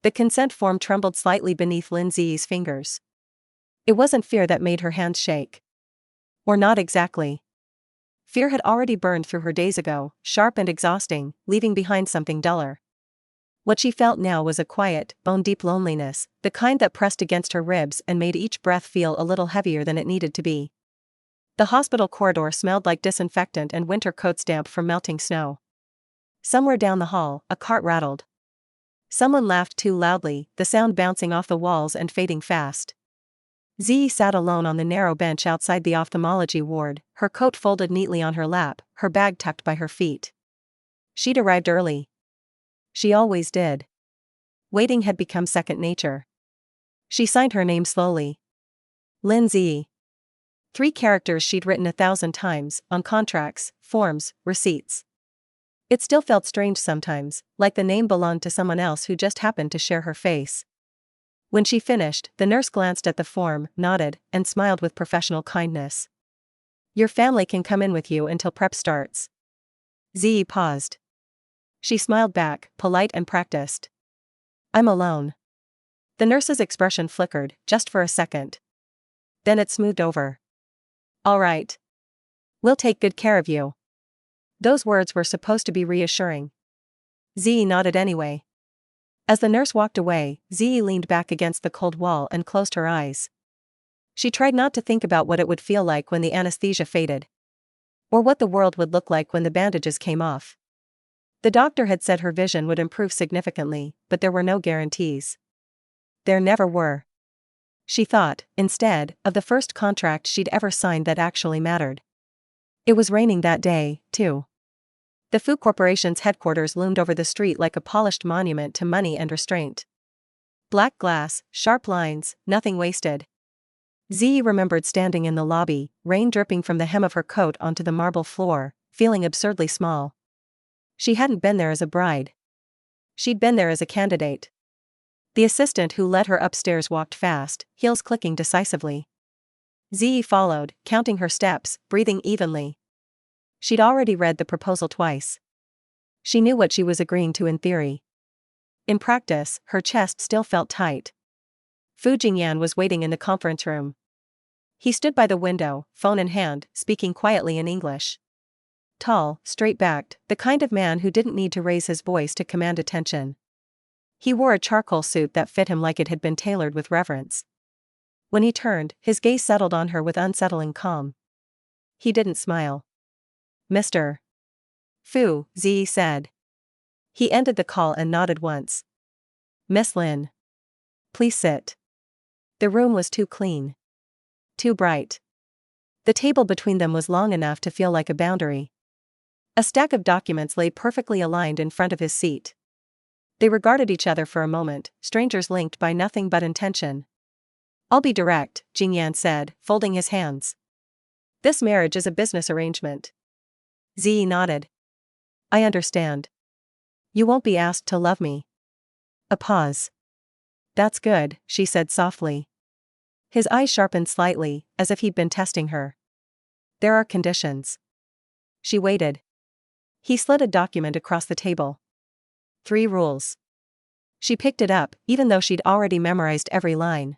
The consent form trembled slightly beneath Lin Zhiyi's fingers. It wasn't fear that made her hands shake. Or not exactly. Fear had already burned through her days ago, sharp and exhausting, leaving behind something duller. What she felt now was a quiet, bone-deep loneliness, the kind that pressed against her ribs and made each breath feel a little heavier than it needed to be. The hospital corridor smelled like disinfectant and winter coats damp from melting snow. Somewhere down the hall, a cart rattled. Someone laughed too loudly, the sound bouncing off the walls and fading fast. Zhiyi sat alone on the narrow bench outside the ophthalmology ward, her coat folded neatly on her lap, her bag tucked by her feet. She'd arrived early. She always did. Waiting had become second nature. She signed her name slowly. Lin Zhiyi. 3 characters she'd written 1,000 times, on contracts, forms, receipts. It still felt strange sometimes, like the name belonged to someone else who just happened to share her face. When she finished, the nurse glanced at the form, nodded, and smiled with professional kindness. Your family can come in with you until prep starts. Zhiyi paused. She smiled back, polite and practiced. I'm alone. The nurse's expression flickered, just for a second. Then it smoothed over. All right. We'll take good care of you. Those words were supposed to be reassuring. Zhiyi nodded anyway. As the nurse walked away, Zhiyi leaned back against the cold wall and closed her eyes. She tried not to think about what it would feel like when the anesthesia faded. Or what the world would look like when the bandages came off. The doctor had said her vision would improve significantly, but there were no guarantees. There never were. She thought, instead, of the first contract she'd ever signed that actually mattered. It was raining that day, too. The Fu Corporation's headquarters loomed over the street like a polished monument to money and restraint. Black glass, sharp lines, nothing wasted. Zhiyi remembered standing in the lobby, rain dripping from the hem of her coat onto the marble floor, feeling absurdly small. She hadn't been there as a bride. She'd been there as a candidate. The assistant who led her upstairs walked fast, heels clicking decisively. Zhiyi followed, counting her steps, breathing evenly. She'd already read the proposal twice. She knew what she was agreeing to in theory. In practice, her chest still felt tight. Fu Jingyan was waiting in the conference room. He stood by the window, phone in hand, speaking quietly in English. Tall, straight-backed, the kind of man who didn't need to raise his voice to command attention. He wore a charcoal suit that fit him like it had been tailored with reverence. When he turned, his gaze settled on her with unsettling calm. He didn't smile. Mr. Fu, Zhiyi said. He ended the call and nodded once. Miss Lin. Please sit. The room was too clean. Too bright. The table between them was long enough to feel like a boundary. A stack of documents lay perfectly aligned in front of his seat. They regarded each other for a moment, strangers linked by nothing but intention. I'll be direct, Jingyan said, folding his hands. This marriage is a business arrangement. Zhiyi nodded. I understand. You won't be asked to love me. A pause. That's good, she said softly. His eyes sharpened slightly, as if he'd been testing her. There are conditions. She waited. He slid a document across the table. 3 rules. She picked it up, even though she'd already memorized every line.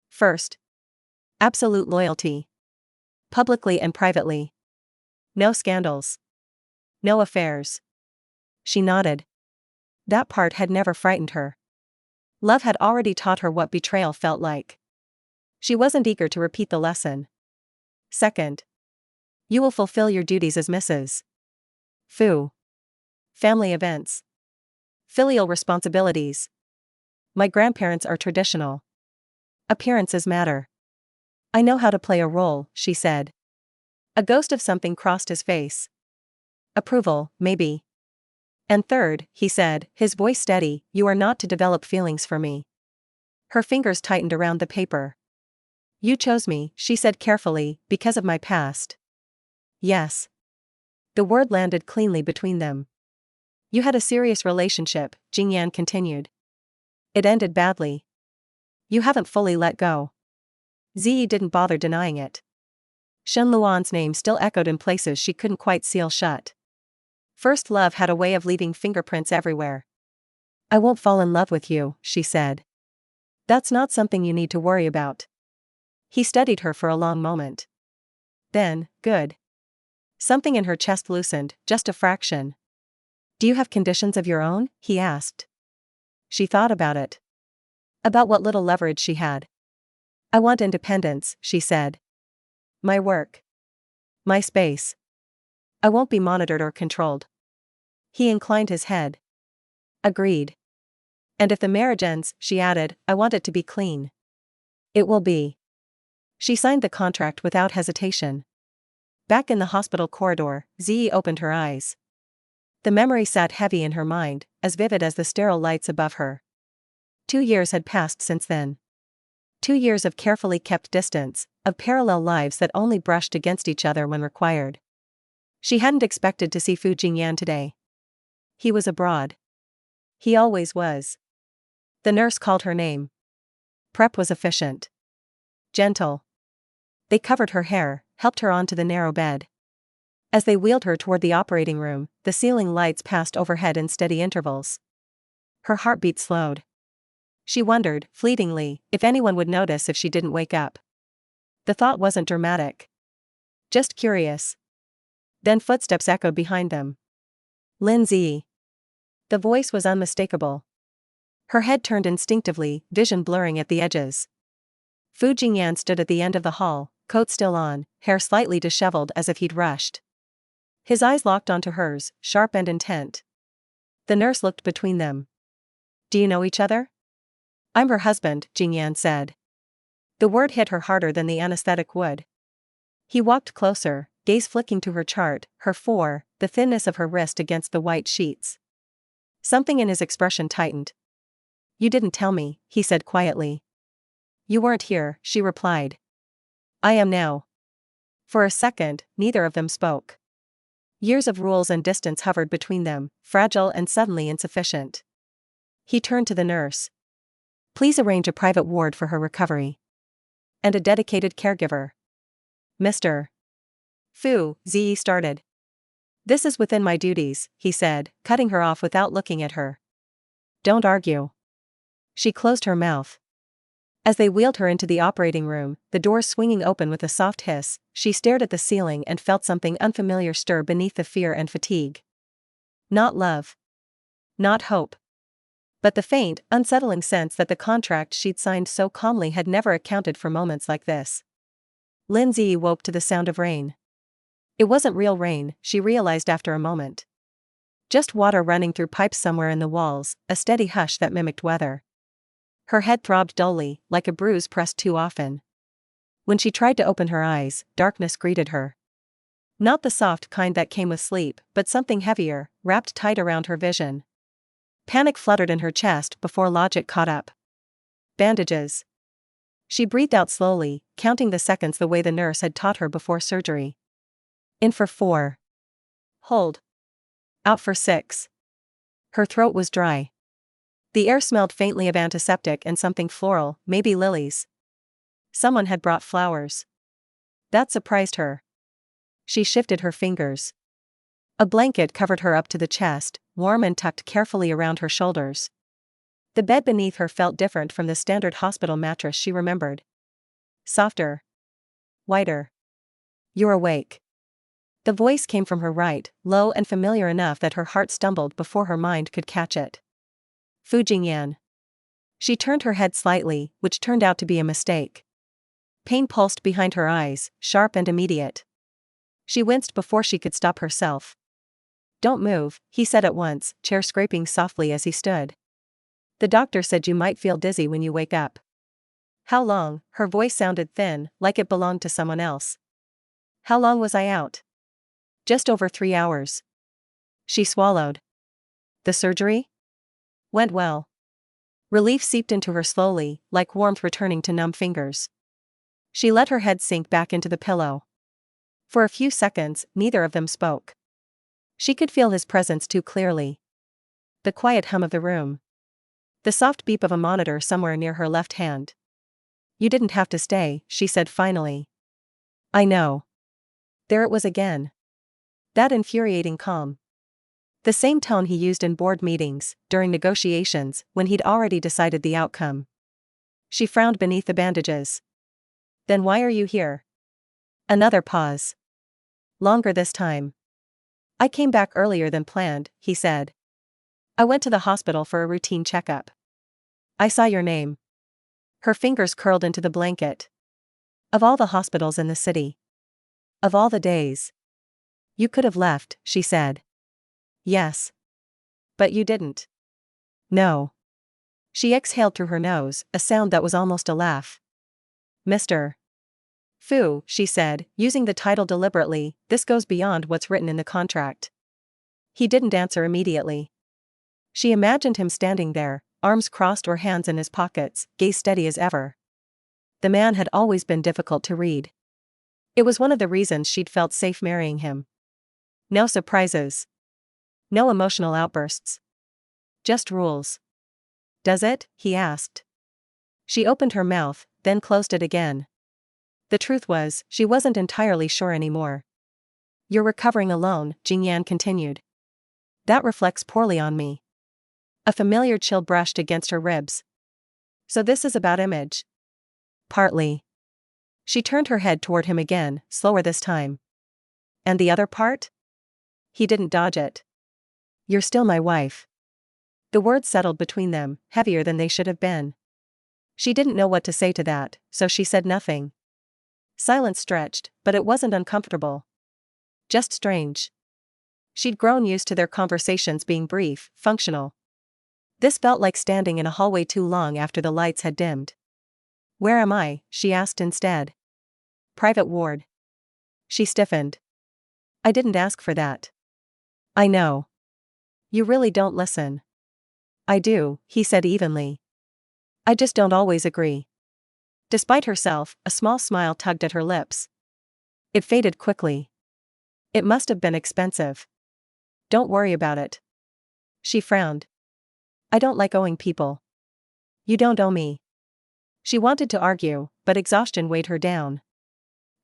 First. Absolute loyalty. Publicly and privately. No scandals. No affairs. She nodded. That part had never frightened her. Love had already taught her what betrayal felt like. She wasn't eager to repeat the lesson. Second. You will fulfill your duties as Mrs. Fu. Family events. Filial responsibilities. My grandparents are traditional. Appearances matter. I know how to play a role, she said. A ghost of something crossed his face. Approval, maybe. And third, he said, his voice steady, you are not to develop feelings for me. Her fingers tightened around the paper. You chose me, she said carefully, because of my past. Yes. The word landed cleanly between them. You had a serious relationship, Jingyan continued. It ended badly. You haven't fully let go. Zhiyi didn't bother denying it. Shen Luan's name still echoed in places she couldn't quite seal shut. First love had a way of leaving fingerprints everywhere. I won't fall in love with you, she said. That's not something you need to worry about. He studied her for a long moment. Then, good. Something in her chest loosened, just a fraction. Do you have conditions of your own? He asked. She thought about it. About what little leverage she had. I want independence, she said. My work. My space. I won't be monitored or controlled. He inclined his head. Agreed. And if the marriage ends, she added, I want it to be clean. It will be. She signed the contract without hesitation. Back in the hospital corridor, Zhiyi opened her eyes. The memory sat heavy in her mind, as vivid as the sterile lights above her. 2 years had passed since then. 2 years of carefully kept distance, of parallel lives that only brushed against each other when required. She hadn't expected to see Fu Jingyan today. He was abroad. He always was. The nurse called her name. Prep was efficient. Gentle. They covered her hair, helped her onto the narrow bed. As they wheeled her toward the operating room, the ceiling lights passed overhead in steady intervals. Her heartbeat slowed. She wondered, fleetingly, if anyone would notice if she didn't wake up. The thought wasn't dramatic. Just curious. Then footsteps echoed behind them. Lin Zhiyi. The voice was unmistakable. Her head turned instinctively, vision blurring at the edges. Fu Jingyan stood at the end of the hall, coat still on, hair slightly disheveled as if he'd rushed. His eyes locked onto hers, sharp and intent. The nurse looked between them. Do you know each other? I'm her husband, Jingyan said. The word hit her harder than the anesthetic would. He walked closer, gaze flicking to her chart, her the thinness of her wrist against the white sheets. Something in his expression tightened. You didn't tell me, he said quietly. You weren't here, she replied. I am now. For a second, neither of them spoke. Years of rules and distance hovered between them, fragile and suddenly insufficient. He turned to the nurse. Please arrange a private ward for her recovery. And a dedicated caregiver. Mr. Fu, Zhiyi started. This is within my duties, he said, cutting her off without looking at her. Don't argue. She closed her mouth. As they wheeled her into the operating room, the doors swinging open with a soft hiss, she stared at the ceiling and felt something unfamiliar stir beneath the fear and fatigue. Not love. Not hope. But the faint, unsettling sense that the contract she'd signed so calmly had never accounted for moments like this. Lin Zhiyi woke to the sound of rain. It wasn't real rain, she realized after a moment. Just water running through pipes somewhere in the walls, a steady hush that mimicked weather. Her head throbbed dully, like a bruise pressed too often. When she tried to open her eyes, darkness greeted her. Not the soft kind that came with sleep, but something heavier, wrapped tight around her vision. Panic fluttered in her chest before logic caught up. Bandages. She breathed out slowly, counting the seconds the way the nurse had taught her before surgery. In for 4. Hold. Out for 6. Her throat was dry. The air smelled faintly of antiseptic and something floral, maybe lilies. Someone had brought flowers. That surprised her. She shifted her fingers. A blanket covered her up to the chest, warm and tucked carefully around her shoulders. The bed beneath her felt different from the standard hospital mattress she remembered. Softer. Whiter. You're awake. The voice came from her right, low and familiar enough that her heart stumbled before her mind could catch it. Fu Jingyan. She turned her head slightly, which turned out to be a mistake. Pain pulsed behind her eyes, sharp and immediate. She winced before she could stop herself. Don't move, he said at once, chair scraping softly as he stood. The doctor said you might feel dizzy when you wake up. How long? Her voice sounded thin, like it belonged to someone else. How long was I out? Just over 3 hours. She swallowed. The surgery? Went well. Relief seeped into her slowly, like warmth returning to numb fingers. She let her head sink back into the pillow. For a few seconds, neither of them spoke. She could feel his presence too clearly. The quiet hum of the room. The soft beep of a monitor somewhere near her left hand. You didn't have to stay, she said finally. I know. There it was again. That infuriating calm. The same tone he used in board meetings, during negotiations, when he'd already decided the outcome. She frowned beneath the bandages. Then why are you here? Another pause. Longer this time. I came back earlier than planned, he said. I went to the hospital for a routine checkup. I saw your name. Her fingers curled into the blanket. Of all the hospitals in the city. Of all the days. You could have left, she said. Yes. But you didn't. No. She exhaled through her nose, a sound that was almost a laugh. Mr. Fu, she said, using the title deliberately, this goes beyond what's written in the contract. He didn't answer immediately. She imagined him standing there, arms crossed or hands in his pockets, gaze steady as ever. The man had always been difficult to read. It was one of the reasons she'd felt safe marrying him. No surprises. No emotional outbursts. Just rules. Does it? He asked. She opened her mouth, then closed it again. The truth was, she wasn't entirely sure anymore. You're recovering alone, Jingyan continued. That reflects poorly on me. A familiar chill brushed against her ribs. So this is about image? Partly. She turned her head toward him again, slower this time. And the other part? He didn't dodge it. You're still my wife. The words settled between them, heavier than they should have been. She didn't know what to say to that, so she said nothing. Silence stretched, but it wasn't uncomfortable. Just strange. She'd grown used to their conversations being brief, functional. This felt like standing in a hallway too long after the lights had dimmed. Where am I? She asked instead. Private ward. She stiffened. I didn't ask for that. I know. You really don't listen. I do, he said evenly. I just don't always agree. Despite herself, a small smile tugged at her lips. It faded quickly. It must have been expensive. Don't worry about it. She frowned. I don't like owing people. You don't owe me. She wanted to argue, but exhaustion weighed her down.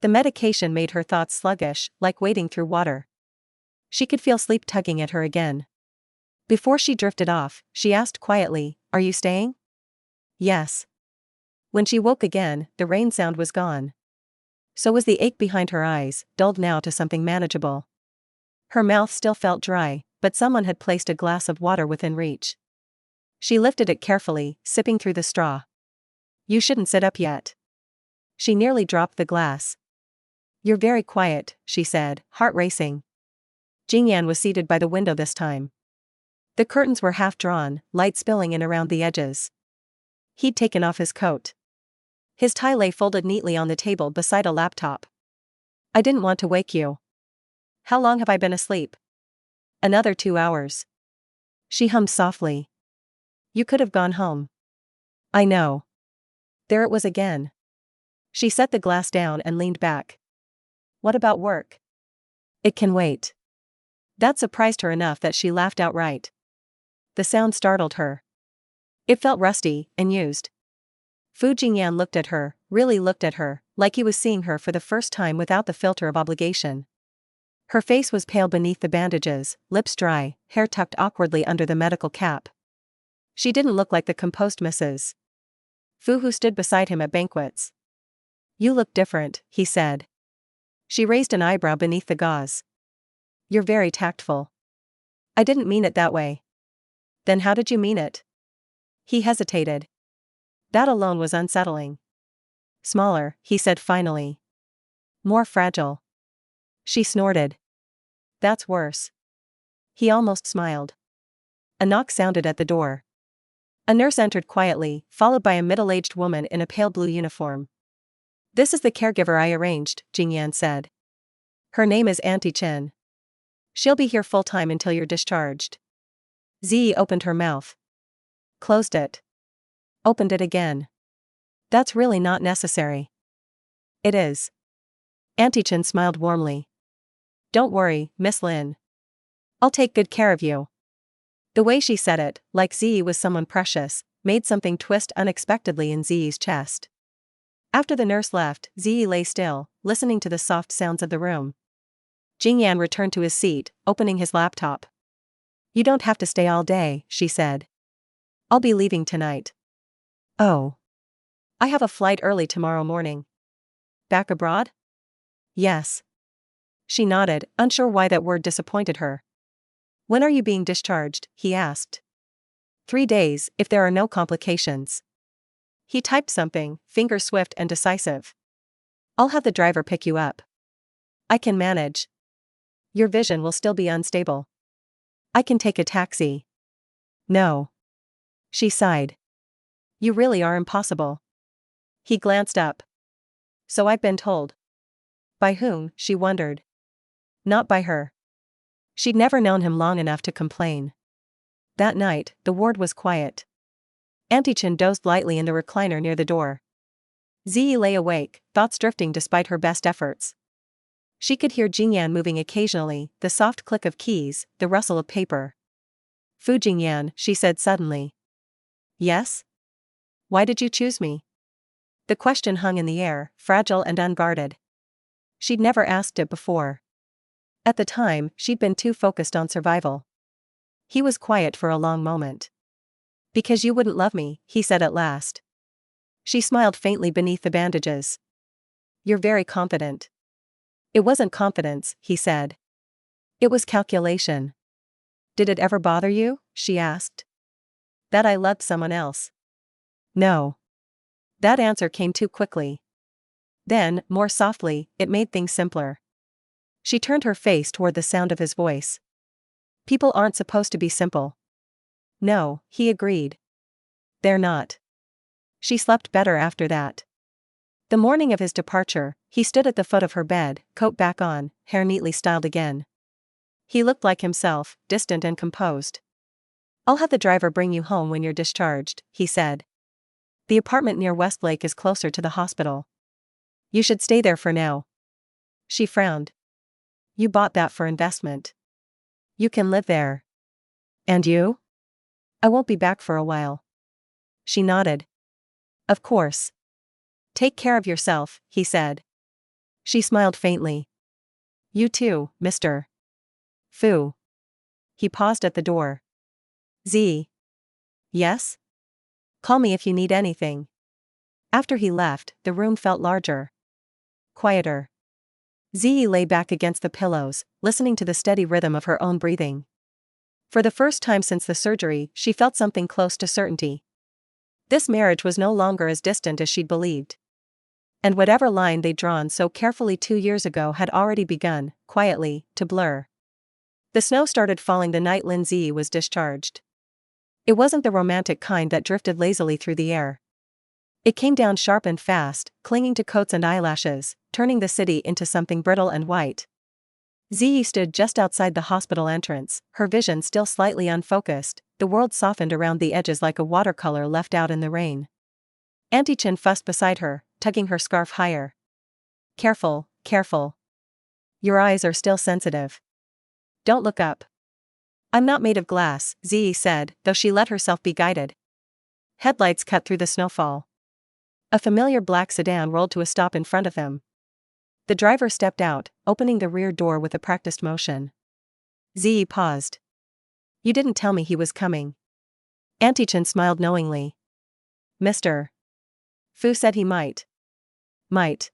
The medication made her thoughts sluggish, like wading through water. She could feel sleep tugging at her again. Before she drifted off, she asked quietly, Are you staying? Yes. When she woke again, the rain sound was gone. So was the ache behind her eyes, dulled now to something manageable. Her mouth still felt dry, but someone had placed a glass of water within reach. She lifted it carefully, sipping through the straw. You shouldn't sit up yet. She nearly dropped the glass. You're very quiet, she said, heart racing. Jingyan was seated by the window this time. The curtains were half drawn, light spilling in around the edges. He'd taken off his coat. His tie lay folded neatly on the table beside a laptop. I didn't want to wake you. How long have I been asleep? Another 2 hours. She hummed softly. You could have gone home. I know. There it was again. She set the glass down and leaned back. What about work? It can wait. That surprised her enough that she laughed outright. The sound startled her. It felt rusty and used. Fu Jingyan looked at her, really looked at her, like he was seeing her for the first time without the filter of obligation. Her face was pale beneath the bandages, lips dry, hair tucked awkwardly under the medical cap. She didn't look like the composed Mrs. Fu who stood beside him at banquets. You look different, he said. She raised an eyebrow beneath the gauze. You're very tactful. I didn't mean it that way. Then how did you mean it? He hesitated. That alone was unsettling. Smaller, he said finally. More fragile. She snorted. That's worse. He almost smiled. A knock sounded at the door. A nurse entered quietly, followed by a middle-aged woman in a pale blue uniform. This is the caregiver I arranged, Jingyan said. Her name is Auntie Chen. She'll be here full-time until you're discharged. Zhiyi opened her mouth. Closed it. Opened it again. That's really not necessary. It is. Auntie Chen smiled warmly. Don't worry, Miss Lin. I'll take good care of you. The way she said it, like Zhiyi was someone precious, made something twist unexpectedly in Zhiyi's chest. After the nurse left, Zhiyi lay still, listening to the soft sounds of the room. Jingyan returned to his seat, opening his laptop. You don't have to stay all day, she said. I'll be leaving tonight. Oh. I have a flight early tomorrow morning. Back abroad? Yes. She nodded, unsure why that word disappointed her. When are you being discharged? He asked. 3 days, if there are no complications. He typed something, fingers swift and decisive. I'll have the driver pick you up. I can manage. Your vision will still be unstable. I can take a taxi. No. She sighed. You really are impossible. He glanced up. So I've been told. By whom, she wondered. Not by her. She'd never known him long enough to complain. That night, the ward was quiet. Auntie Chen dozed lightly in the recliner near the door. Zhiyi lay awake, thoughts drifting despite her best efforts. She could hear Jingyan moving occasionally, the soft click of keys, the rustle of paper. Fu Jingyan, she said suddenly. Yes? Why did you choose me? The question hung in the air, fragile and unguarded. She'd never asked it before. At the time, she'd been too focused on survival. He was quiet for a long moment. Because you wouldn't love me, he said at last. She smiled faintly beneath the bandages. You're very confident. It wasn't confidence, he said. It was calculation. Did it ever bother you? She asked. That I loved someone else. No. That answer came too quickly. Then, more softly, it made things simpler. She turned her face toward the sound of his voice. People aren't supposed to be simple. No, he agreed. They're not. She slept better after that. The morning of his departure, he stood at the foot of her bed, coat back on, hair neatly styled again. He looked like himself, distant and composed. I'll have the driver bring you home when you're discharged, he said. The apartment near Westlake is closer to the hospital. You should stay there for now. She frowned. You bought that for investment. You can live there. And you? I won't be back for a while. She nodded. Of course. Take care of yourself, he said. She smiled faintly. You too, Mr. Fu. He paused at the door. Z. Yes? Call me if you need anything. After he left, the room felt larger. Quieter. Ziyi lay back against the pillows, listening to the steady rhythm of her own breathing. For the first time since the surgery, she felt something close to certainty. This marriage was no longer as distant as she'd believed. And whatever line they'd drawn so carefully 2 years ago had already begun, quietly, to blur. The snow started falling the night Lin Zhiyi was discharged. It wasn't the romantic kind that drifted lazily through the air. It came down sharp and fast, clinging to coats and eyelashes, turning the city into something brittle and white. Ziyi stood just outside the hospital entrance, her vision still slightly unfocused, the world softened around the edges like a watercolor left out in the rain. Auntie Chen fussed beside her, tugging her scarf higher. Careful, careful. Your eyes are still sensitive. Don't look up. I'm not made of glass, Ziyi said, though she let herself be guided. Headlights cut through the snowfall. A familiar black sedan rolled to a stop in front of them. The driver stepped out, opening the rear door with a practiced motion. Ziyi paused. You didn't tell me he was coming. Auntie Chen smiled knowingly. Mr. Fu said he might. Might.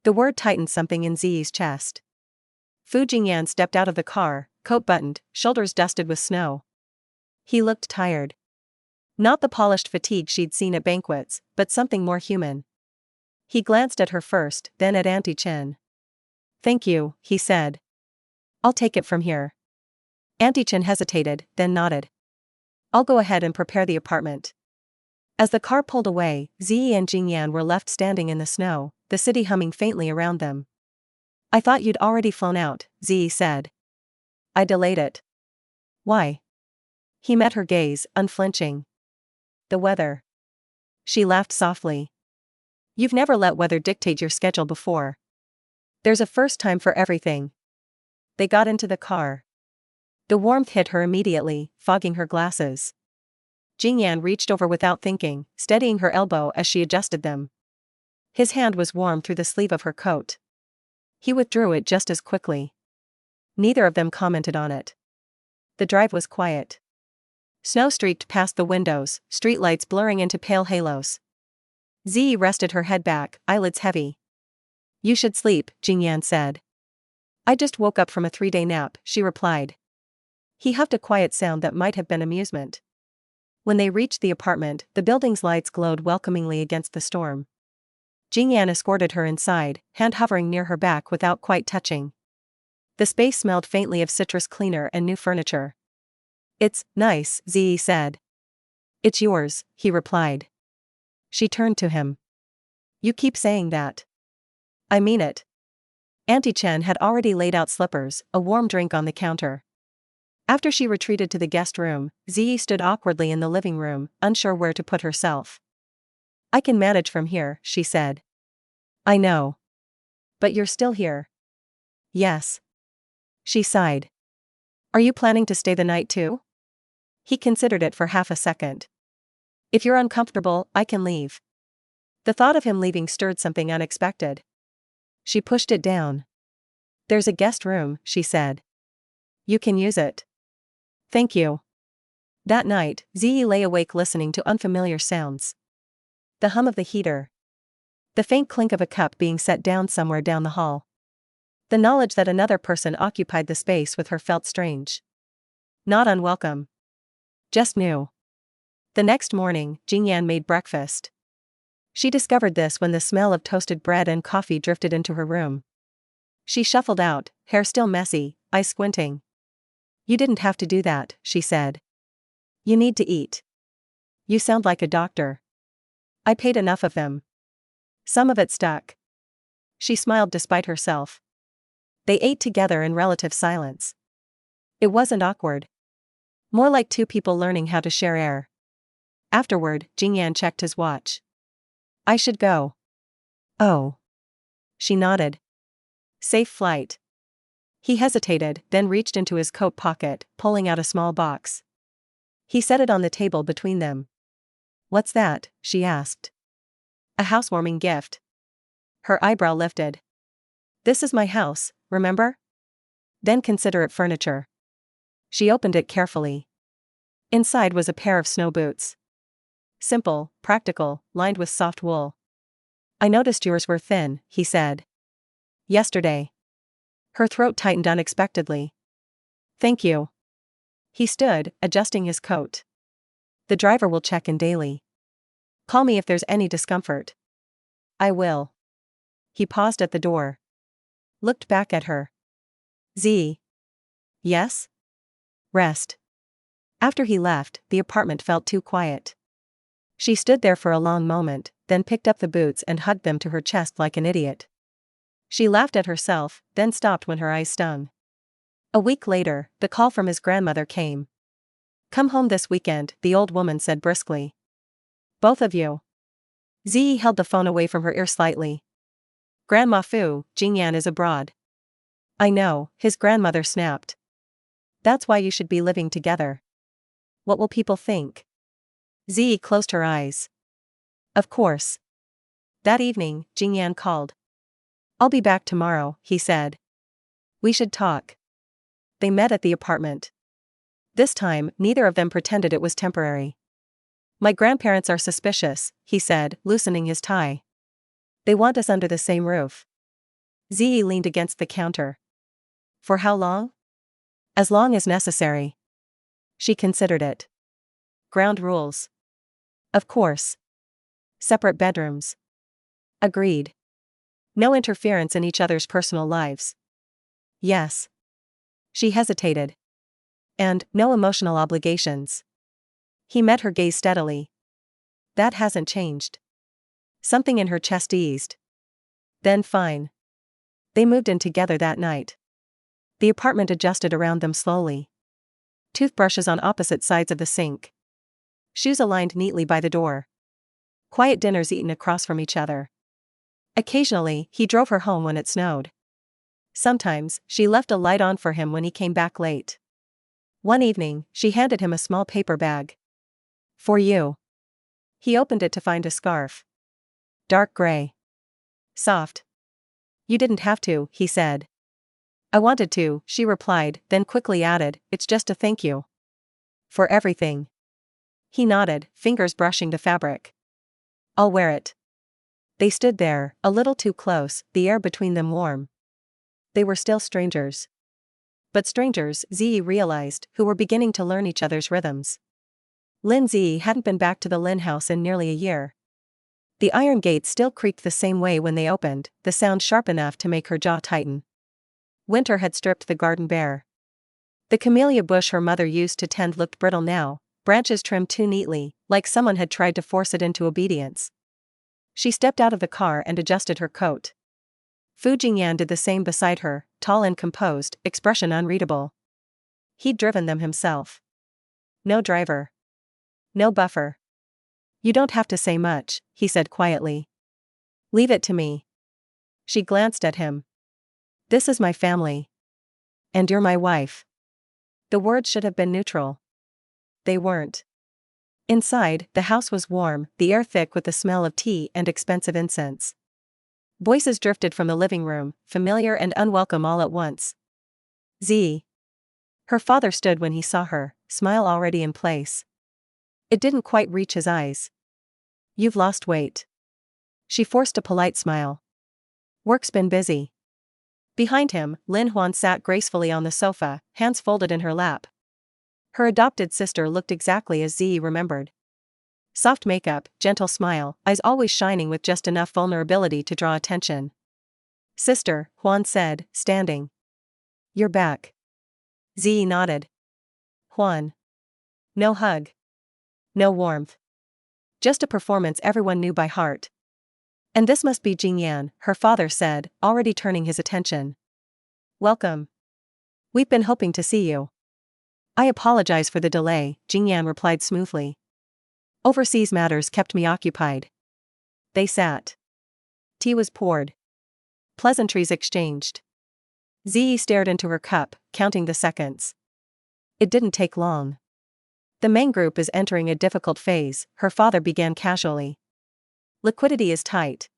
The word tightened something in Ziyi's chest. Fu Jingyan stepped out of the car, coat buttoned, shoulders dusted with snow. He looked tired. Not the polished fatigue she'd seen at banquets, but something more human. He glanced at her first, then at Auntie Chen. Thank you, he said. I'll take it from here. Auntie Chen hesitated, then nodded. I'll go ahead and prepare the apartment. As the car pulled away, Ziyi and Jingyan were left standing in the snow, the city humming faintly around them. I thought you'd already flown out, Ziyi said. I delayed it. Why? He met her gaze, unflinching. The weather. She laughed softly. You've never let weather dictate your schedule before. There's a first time for everything. They got into the car. The warmth hit her immediately, fogging her glasses. Jingyan reached over without thinking, steadying her elbow as she adjusted them. His hand was warm through the sleeve of her coat. He withdrew it just as quickly. Neither of them commented on it. The drive was quiet. Snow streaked past the windows, streetlights blurring into pale halos. Zhiyi rested her head back, eyelids heavy. You should sleep, Jingyan said. I just woke up from a 3-day nap, she replied. He huffed a quiet sound that might have been amusement. When they reached the apartment, the building's lights glowed welcomingly against the storm. Jingyan escorted her inside, hand hovering near her back without quite touching. The space smelled faintly of citrus cleaner and new furniture. It's nice, Zhiyi said. It's yours, he replied. She turned to him. You keep saying that. I mean it. Auntie Chen had already laid out slippers, a warm drink on the counter. After she retreated to the guest room, Zhiyi stood awkwardly in the living room, unsure where to put herself. I can manage from here, she said. I know. But you're still here. Yes. She sighed. Are you planning to stay the night too? He considered it for half a second. If you're uncomfortable, I can leave. The thought of him leaving stirred something unexpected. She pushed it down. There's a guest room, she said. You can use it. Thank you. That night, Zhiyi lay awake listening to unfamiliar sounds. The hum of the heater. The faint clink of a cup being set down somewhere down the hall. The knowledge that another person occupied the space with her felt strange. Not unwelcome. Just new. The next morning, Jingyan made breakfast. She discovered this when the smell of toasted bread and coffee drifted into her room. She shuffled out, hair still messy, eyes squinting. You didn't have to do that, she said. You need to eat. You sound like a doctor. I paid enough of them. Some of it stuck. She smiled despite herself. They ate together in relative silence. It wasn't awkward. More like two people learning how to share air. Afterward, Jingyan checked his watch. I should go. Oh. She nodded. Safe flight. He hesitated, then reached into his coat pocket, pulling out a small box. He set it on the table between them. What's that? She asked. A housewarming gift. Her eyebrow lifted. This is my house, remember? Then consider it furniture. She opened it carefully. Inside was a pair of snow boots. Simple, practical, lined with soft wool. I noticed yours were thin, he said. Yesterday. Her throat tightened unexpectedly. Thank you. He stood, adjusting his coat. The driver will check in daily. Call me if there's any discomfort. I will. He paused at the door. Looked back at her. Z. Yes? Rest. After he left, the apartment felt too quiet. She stood there for a long moment, then picked up the boots and hugged them to her chest like an idiot. She laughed at herself, then stopped when her eyes stung. A week later, the call from his grandmother came. Come home this weekend, the old woman said briskly. Both of you. Ziyi held the phone away from her ear slightly. Grandma Fu, Jingyan is abroad. I know, his grandmother snapped. That's why you should be living together. What will people think? Ziyi closed her eyes. Of course. That evening, Jingyan called. I'll be back tomorrow, he said. We should talk. They met at the apartment. This time, neither of them pretended it was temporary. My grandparents are suspicious, he said, loosening his tie. They want us under the same roof. Ziyi leaned against the counter. For how long? As long as necessary. She considered it. Ground rules. Of course. Separate bedrooms. Agreed. No interference in each other's personal lives. Yes. She hesitated. And no emotional obligations. He met her gaze steadily. That hasn't changed. Something in her chest eased. Then fine. They moved in together that night. The apartment adjusted around them slowly. Toothbrushes on opposite sides of the sink. Shoes aligned neatly by the door. Quiet dinners eaten across from each other. Occasionally, he drove her home when it snowed. Sometimes, she left a light on for him when he came back late. One evening, she handed him a small paper bag. For you. He opened it to find a scarf. Dark gray. Soft. You didn't have to, he said. I wanted to, she replied, then quickly added, it's just a thank you. For everything. He nodded, fingers brushing the fabric. I'll wear it. They stood there, a little too close, the air between them warm. They were still strangers. But strangers, Zhiyi realized, who were beginning to learn each other's rhythms. Lin Zhiyi hadn't been back to the Lin house in nearly a year. The iron gates still creaked the same way when they opened, the sound sharp enough to make her jaw tighten. Winter had stripped the garden bare. The camellia bush her mother used to tend looked brittle now, branches trimmed too neatly, like someone had tried to force it into obedience. She stepped out of the car and adjusted her coat. Fu Jingyan did the same beside her, tall and composed, expression unreadable. He'd driven them himself. No driver. No buffer. You don't have to say much, he said quietly. Leave it to me. She glanced at him. This is my family. And you're my wife. The words should have been neutral. They weren't. Inside, the house was warm, the air thick with the smell of tea and expensive incense. Voices drifted from the living room, familiar and unwelcome all at once. Z. Her father stood when he saw her, smile already in place. It didn't quite reach his eyes. You've lost weight. She forced a polite smile. Work's been busy. Behind him, Lin Huan sat gracefully on the sofa, hands folded in her lap. Her adopted sister looked exactly as Zhiyi remembered. Soft makeup, gentle smile, eyes always shining with just enough vulnerability to draw attention. Sister, Huan said, standing. You're back. Zhiyi nodded. Huan. No hug. No warmth. Just a performance everyone knew by heart. And this must be Jingyan, her father said, already turning his attention. Welcome. We've been hoping to see you. I apologize for the delay, Jingyan replied smoothly. Overseas matters kept me occupied. They sat. Tea was poured. Pleasantries exchanged. Zhiyi stared into her cup, counting the seconds. It didn't take long. The main group is entering a difficult phase, her father began casually. Liquidity is tight.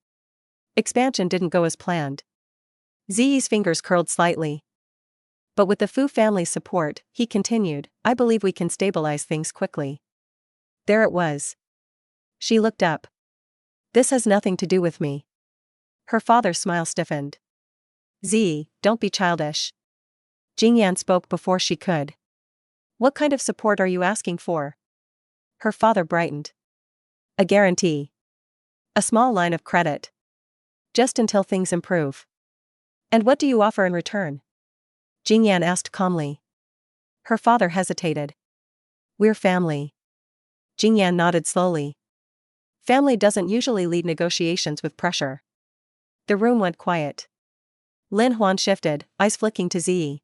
Expansion didn't go as planned. Zhiyi's fingers curled slightly. But with the Fu family's support, he continued, I believe we can stabilize things quickly. There it was. She looked up. This has nothing to do with me. Her father's smile stiffened. Zhiyi, don't be childish. Jingyan spoke before she could. What kind of support are you asking for? Her father brightened. A guarantee. A small line of credit. Just until things improve. And what do you offer in return? Jingyan asked calmly. Her father hesitated. We're family. Jingyan nodded slowly. Family doesn't usually lead negotiations with pressure. The room went quiet. Lin Huan shifted, eyes flicking to Zhiyi.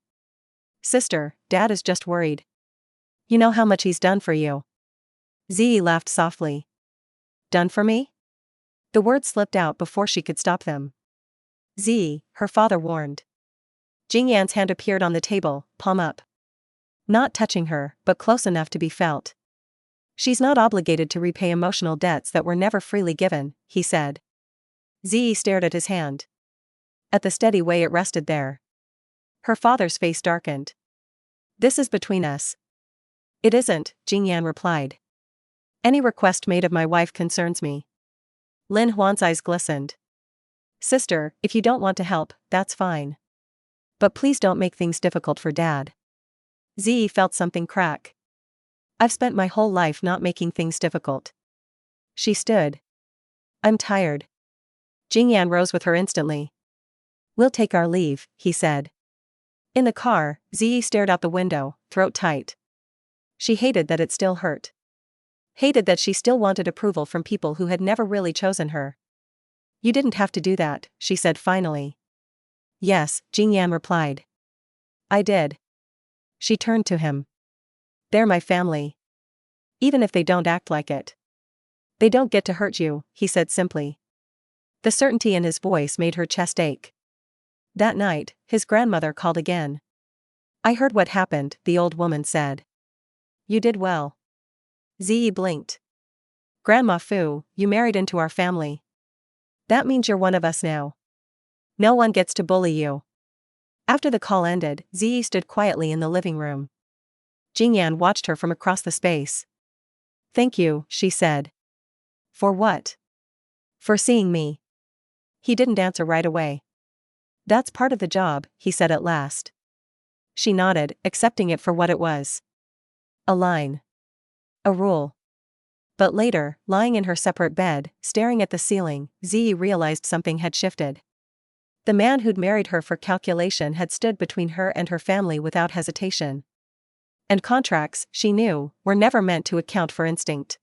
Sister, Dad is just worried. You know how much he's done for you. Zhiyi laughed softly. Done for me? The words slipped out before she could stop them. Zhiyi, her father warned. Jingyan's hand appeared on the table, palm up. Not touching her, but close enough to be felt. She's not obligated to repay emotional debts that were never freely given, he said. Zhiyi stared at his hand. At the steady way it rested there. Her father's face darkened. This is between us. It isn't, Jingyan replied. Any request made of my wife concerns me. Lin Huan's eyes glistened. Sister, if you don't want to help, that's fine. But please don't make things difficult for Dad. Zhiyi felt something crack. I've spent my whole life not making things difficult. She stood. I'm tired. Jingyan rose with her instantly. We'll take our leave, he said. In the car, Zhiyi stared out the window, throat tight. She hated that it still hurt. Hated that she still wanted approval from people who had never really chosen her. You didn't have to do that, she said finally. Yes, Jingyan replied. I did. She turned to him. They're my family. Even if they don't act like it. They don't get to hurt you, he said simply. The certainty in his voice made her chest ache. That night, his grandmother called again. I heard what happened, the old woman said. You did well. Zhiyi blinked. Grandma Fu, you married into our family. That means you're one of us now. No one gets to bully you. After the call ended, Ziyi stood quietly in the living room. Jingyan watched her from across the space. "Thank you," she said. "For what?" "For seeing me." He didn't answer right away. "That's part of the job," he said at last. She nodded, accepting it for what it was. A line. A rule. But later, lying in her separate bed, staring at the ceiling, Ziyi realized something had shifted. The man who'd married her for calculation had stood between her and her family without hesitation. And contracts, she knew, were never meant to account for instinct.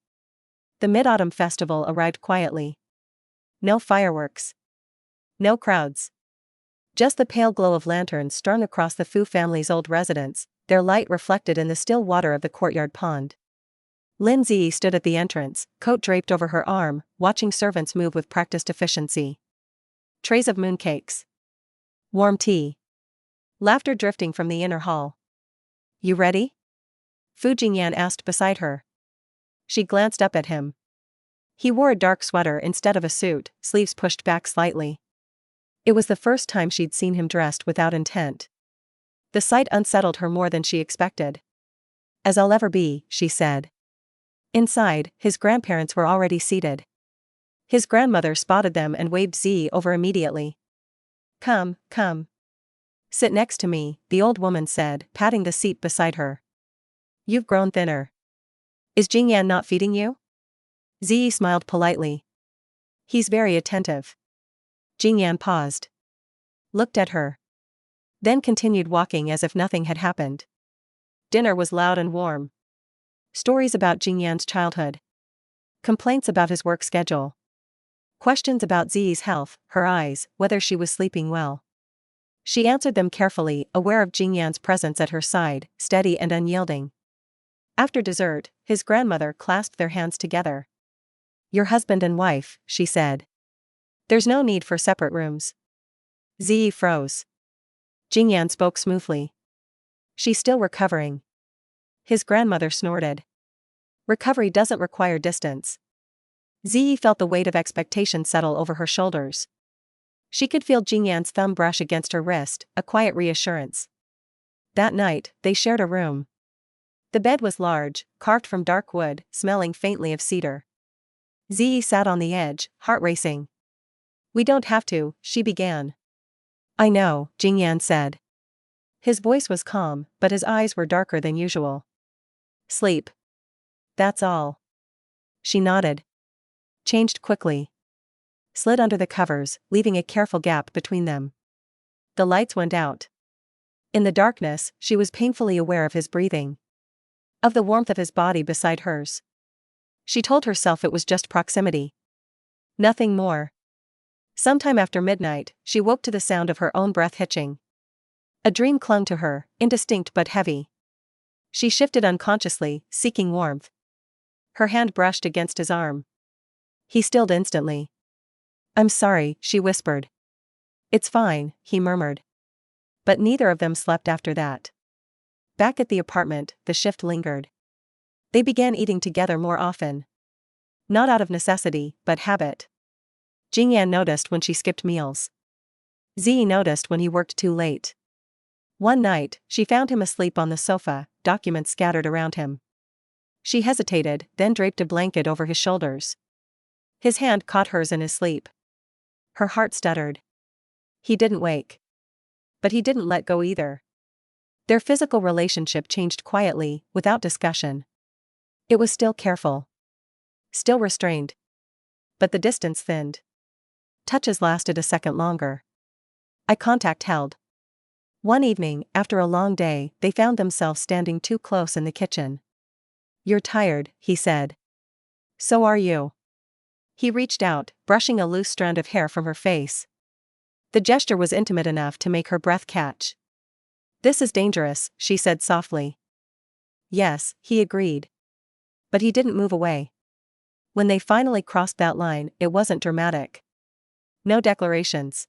The Mid-Autumn Festival arrived quietly. No fireworks. No crowds. Just the pale glow of lanterns strung across the Fu family's old residence, their light reflected in the still water of the courtyard pond. Lin Zhiyi stood at the entrance, coat draped over her arm, watching servants move with practiced efficiency. Trays of mooncakes. Warm tea. Laughter drifting from the inner hall. "You ready?" Fu Jingyan asked beside her. She glanced up at him. He wore a dark sweater instead of a suit, sleeves pushed back slightly. It was the first time she'd seen him dressed without intent. The sight unsettled her more than she expected. "As I'll ever be," she said. Inside, his grandparents were already seated. His grandmother spotted them and waved Ziyi over immediately. "Come, come. Sit next to me," the old woman said, patting the seat beside her. "You've grown thinner. Is Jingyan not feeding you?" Ziyi smiled politely. "He's very attentive." Jingyan paused. Looked at her. Then continued walking as if nothing had happened. Dinner was loud and warm. Stories about Jingyan's childhood. Complaints about his work schedule. Questions about Ziyi's health, her eyes, whether she was sleeping well. She answered them carefully, aware of Jingyan's presence at her side, steady and unyielding. After dessert, his grandmother clasped their hands together. "Your husband and wife," she said. "There's no need for separate rooms." Ziyi froze. Jingyan spoke smoothly. "She's still recovering." His grandmother snorted. "Recovery doesn't require distance." Ziyi felt the weight of expectation settle over her shoulders. She could feel Jingyan's thumb brush against her wrist, a quiet reassurance. That night, they shared a room. The bed was large, carved from dark wood, smelling faintly of cedar. Ziyi sat on the edge, heart racing. "We don't have to," she began. "I know," Jingyan said. His voice was calm, but his eyes were darker than usual. "Sleep. That's all." She nodded. Changed quickly. Slid under the covers, leaving a careful gap between them. The lights went out. In the darkness, she was painfully aware of his breathing. Of the warmth of his body beside hers. She told herself it was just proximity. Nothing more. Sometime after midnight, she woke to the sound of her own breath hitching. A dream clung to her, indistinct but heavy. She shifted unconsciously, seeking warmth. Her hand brushed against his arm. He stilled instantly. "I'm sorry," she whispered. "It's fine," he murmured. But neither of them slept after that. Back at the apartment, the shift lingered. They began eating together more often. Not out of necessity, but habit. Jingyan noticed when she skipped meals. Ziyi noticed when he worked too late. One night, she found him asleep on the sofa, documents scattered around him. She hesitated, then draped a blanket over his shoulders. His hand caught hers in his sleep. Her heart stuttered. He didn't wake. But he didn't let go either. Their physical relationship changed quietly, without discussion. It was still careful. Still restrained. But the distance thinned. Touches lasted a second longer. Eye contact held. One evening, after a long day, they found themselves standing too close in the kitchen. "You're tired," he said. "So are you." He reached out, brushing a loose strand of hair from her face. The gesture was intimate enough to make her breath catch. "This is dangerous," she said softly. "Yes," he agreed. But he didn't move away. When they finally crossed that line, it wasn't dramatic. No declarations.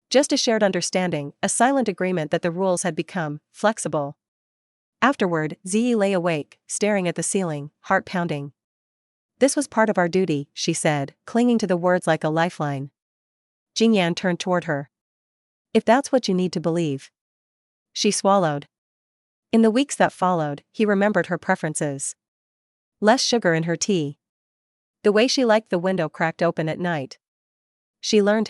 Just a shared understanding, a silent agreement that the rules had become flexible. Afterward, Ziyi lay awake, staring at the ceiling, heart pounding. "This was part of our duty," she said, clinging to the words like a lifeline. Jingyan turned toward her. If that's what you need to believe. She swallowed. In the weeks that followed, he remembered her preferences. Less sugar in her tea. The way she liked the window cracked open at night. She learned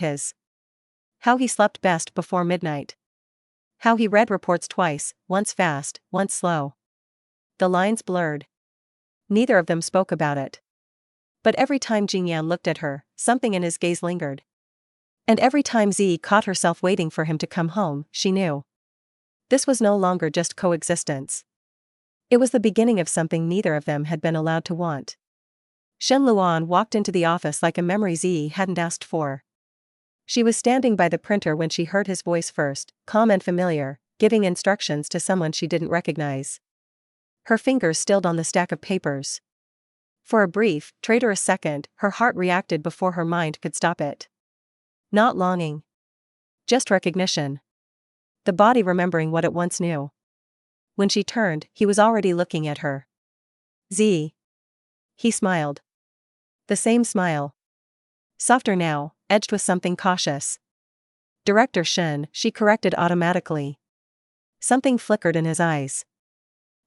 how he slept best before midnight. How he read reports twice, once fast, once slow. The lines blurred. Neither of them spoke about it. But every time Jingyan looked at her, something in his gaze lingered. And every time Zhi caught herself waiting for him to come home, she knew. This was no longer just coexistence. It was the beginning of something neither of them had been allowed to want. Shen Luan walked into the office like a memory Zhi hadn't asked for. She was standing by the printer when she heard his voice first, calm and familiar, giving instructions to someone she didn't recognize. Her fingers stilled on the stack of papers. For a brief, traitorous second, her heart reacted before her mind could stop it. Not longing. Just recognition. The body remembering what it once knew. When she turned, he was already looking at her. Zhi. He smiled. The same smile. Softer now, edged with something cautious. Director Shen, she corrected automatically. Something flickered in his eyes.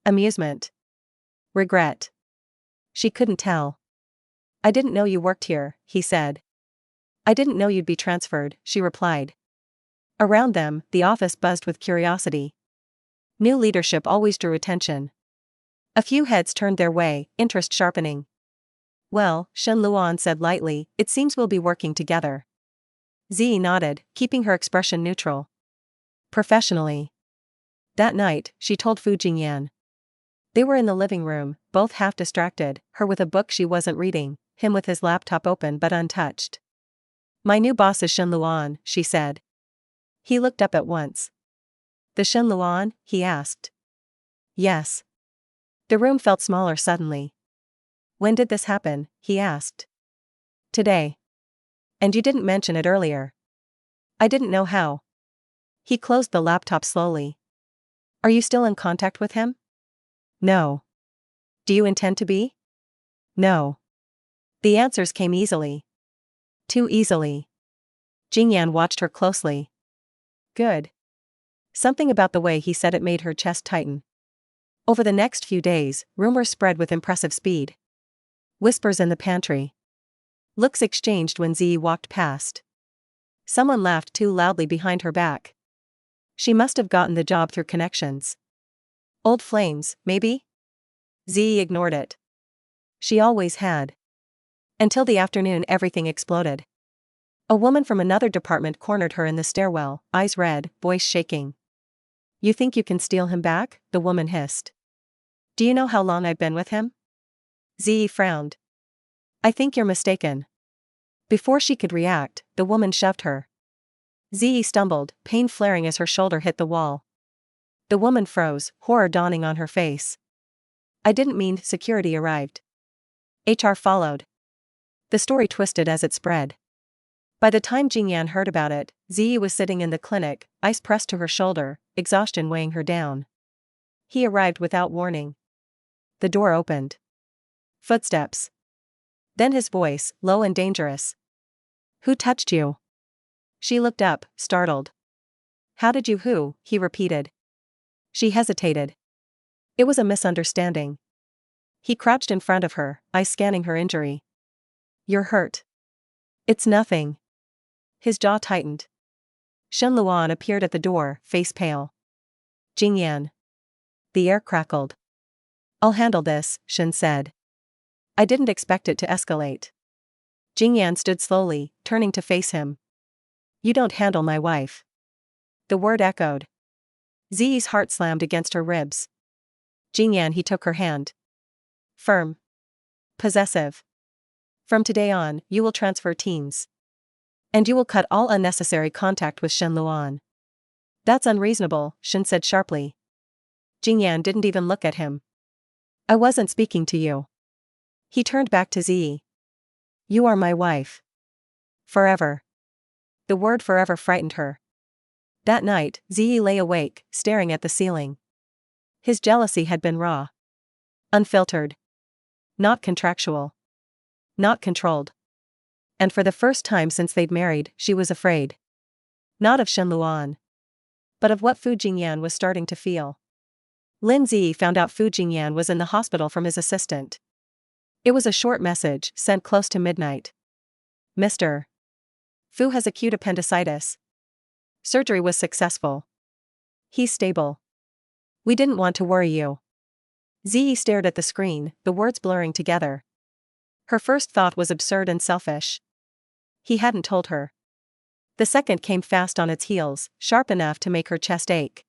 Amusement. Regret. She couldn't tell. I didn't know you worked here, he said. I didn't know you'd be transferred, she replied. Around them, the office buzzed with curiosity. New leadership always drew attention. A few heads turned their way, interest sharpening. Well, Shen Luan said lightly, it seems we'll be working together. Zhi nodded, keeping her expression neutral. Professionally. That night, she told Fu Jingyan. They were in the living room, both half distracted, her with a book she wasn't reading, him with his laptop open but untouched. My new boss is Shen Luan, she said. He looked up at once. The Shen Luan? He asked. Yes. The room felt smaller suddenly. When did this happen? He asked. Today. And you didn't mention it earlier. I didn't know how. He closed the laptop slowly. Are you still in contact with him? No. Do you intend to be? No. The answers came easily. Too easily. Jingyan watched her closely. Good. Something about the way he said it made her chest tighten. Over the next few days, rumors spread with impressive speed. Whispers in the pantry. Looks exchanged when Zhi walked past. Someone laughed too loudly behind her back. She must have gotten the job through connections. Old flames, maybe? Zhi ignored it. She always had. Until the afternoon everything exploded. A woman from another department cornered her in the stairwell, eyes red, voice shaking. You think you can steal him back? The woman hissed. Do you know how long I've been with him? Zhi frowned. I think you're mistaken. Before she could react, the woman shoved her. Zhi stumbled, pain flaring as her shoulder hit the wall. The woman froze, horror dawning on her face. I didn't mean. Security arrived. HR followed. The story twisted as it spread. By the time Jingyan heard about it, Zhi was sitting in the clinic, ice pressed to her shoulder, exhaustion weighing her down. He arrived without warning. The door opened. Footsteps. Then his voice, low and dangerous. Who touched you? She looked up, startled. How did you who? He repeated. She hesitated. It was a misunderstanding. He crouched in front of her, eyes scanning her injury. You're hurt. It's nothing. His jaw tightened. Shen Luan appeared at the door, face pale. Jingyan. The air crackled. I'll handle this, Shen said. I didn't expect it to escalate. Jingyan stood slowly, turning to face him. You don't handle my wife. The word echoed. Zi's heart slammed against her ribs. Jingyan, he took her hand. Firm. Possessive. From today on, you will transfer teams. And you will cut all unnecessary contact with Shen Luan. That's unreasonable, Shen said sharply. Jingyan didn't even look at him. I wasn't speaking to you. He turned back to Zhi. You are my wife. Forever. The word forever frightened her. That night, Zhi lay awake, staring at the ceiling. His jealousy had been raw. Unfiltered. Not contractual. Not controlled. And for the first time since they'd married, she was afraid. Not of Shenluan, but of what Fu Jingyan was starting to feel. Lin Zhiyi found out Fu Jingyan was in the hospital from his assistant. It was a short message sent close to midnight. Mr. Fu has acute appendicitis. Surgery was successful. He's stable. We didn't want to worry you. Zhiyi stared at the screen, the words blurring together. Her first thought was absurd and selfish. He hadn't told her. The second came fast on its heels, sharp enough to make her chest ache.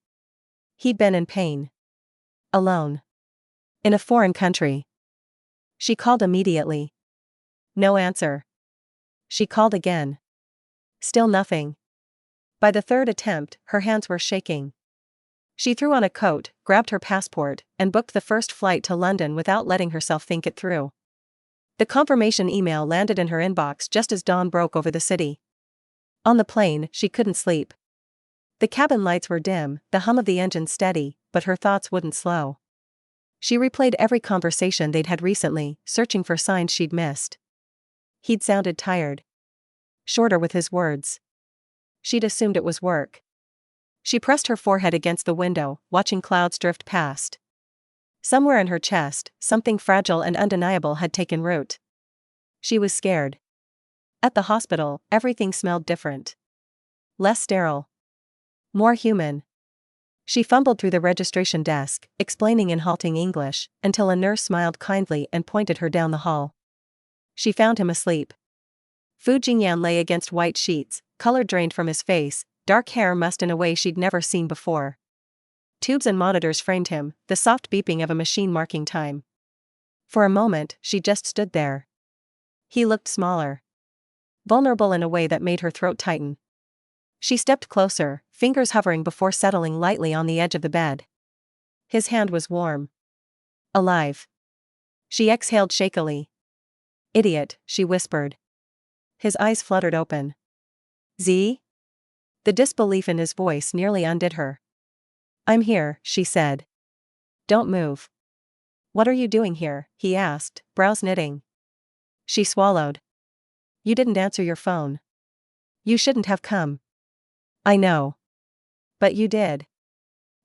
He'd been in pain. Alone. In a foreign country. She called immediately. No answer. She called again. Still nothing. By the third attempt, her hands were shaking. She threw on a coat, grabbed her passport, and booked the first flight to London without letting herself think it through. The confirmation email landed in her inbox just as dawn broke over the city. On the plane, she couldn't sleep. The cabin lights were dim, the hum of the engine steady, but her thoughts wouldn't slow. She replayed every conversation they'd had recently, searching for signs she'd missed. He'd sounded tired. Shorter with his words. She'd assumed it was work. She pressed her forehead against the window, watching clouds drift past. Somewhere in her chest, something fragile and undeniable had taken root. She was scared. At the hospital, everything smelled different. Less sterile. More human. She fumbled through the registration desk, explaining in halting English, until a nurse smiled kindly and pointed her down the hall. She found him asleep. Fu Jingyan lay against white sheets, color drained from his face, dark hair mussed in a way she'd never seen before. Tubes and monitors framed him, the soft beeping of a machine marking time. For a moment, she just stood there. He looked smaller. Vulnerable in a way that made her throat tighten. She stepped closer, fingers hovering before settling lightly on the edge of the bed. His hand was warm. Alive. She exhaled shakily. Idiot, she whispered. His eyes fluttered open. Z? The disbelief in his voice nearly undid her. I'm here, she said. Don't move. What are you doing here? He asked, brows knitting. She swallowed. You didn't answer your phone. You shouldn't have come. I know. But you did.